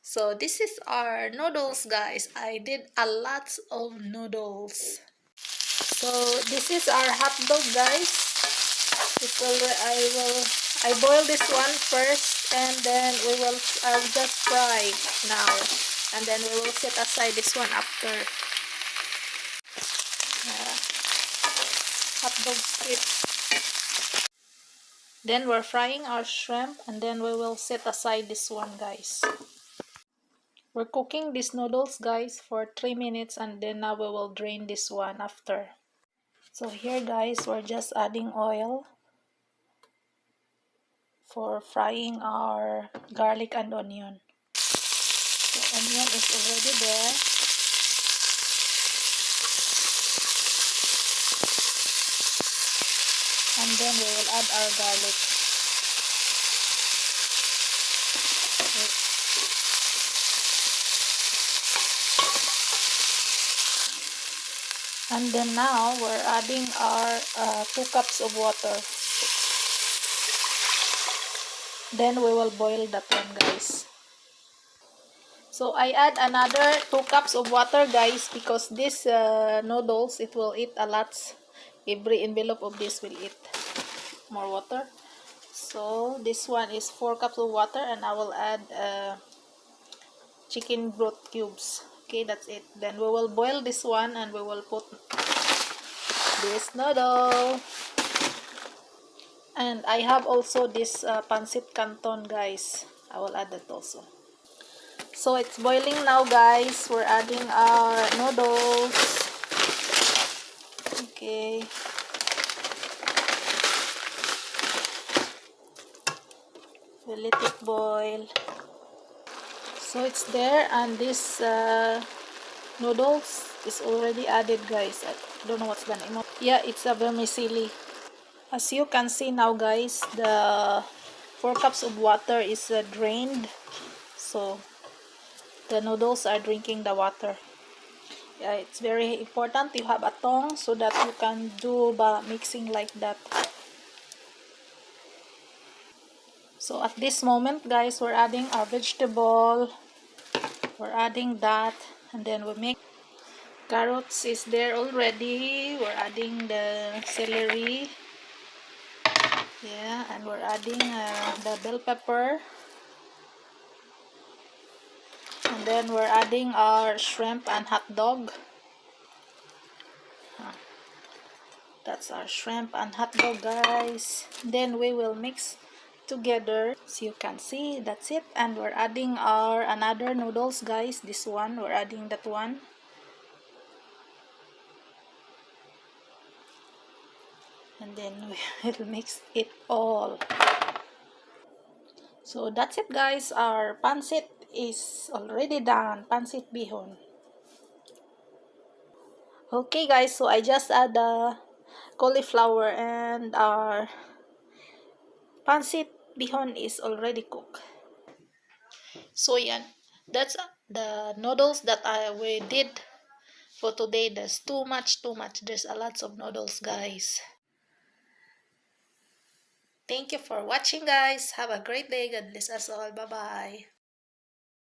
So this is our noodles, guys. I did a lot of noodles. So this is our hot dog, guys. I boil this one first, and then I'll just fry now, and then we will set aside this one after. Hot dog strip. Then we're frying our shrimp, and then we will set aside this one, guys. We're cooking these noodles, guys, for 3 minutes, and then now we will drain this one after. So here, guys, we're just adding oil for frying our garlic and onion. The onion is already there. And then we will add our garlic. And then now we're adding our 2 cups of water. Then we will boil that one, guys. So I add another 2 cups of water, guys, because this noodles, it will eat a lot. Every envelope of this will eat more water. So this one is 4 cups of water, and I will add chicken broth cubes. Okay, that's it. Then we will boil this one, and we will put this noodle. And I have also this pancit canton, guys. I will add that also. So it's boiling now, guys. We're adding our noodles. Okay. We'll let it boil. So it's there, and this noodles is already added, guys. I don't know what's the name of. Yeah, it's a vermicelli. As you can see now, guys, the 4 cups of water is drained. So the noodles are drinking the water. Yeah, it's very important you have a tongue so that you can do mixing like that. So at this moment, guys, we're adding our vegetable. We're adding that, and then we make carrots is there already. We're adding the celery. Yeah, and we're adding the bell pepper. And then we're adding our shrimp and hot dog. That's our shrimp and hot dog, guys. Then we will mix together. So you can see, that's it. And we're adding our another noodles, guys. This one, we're adding that one. And then we will mix it all. So that's it, guys. Our pancit is already done. Pancit bihon. Okay, guys. So I just add the cauliflower, and our pancit bihon is already cooked. So yeah, that's the noodles that we did for today. There's too much. There's a lots of noodles, guys. Thank you for watching, guys. Have a great day. God bless us all. Bye bye.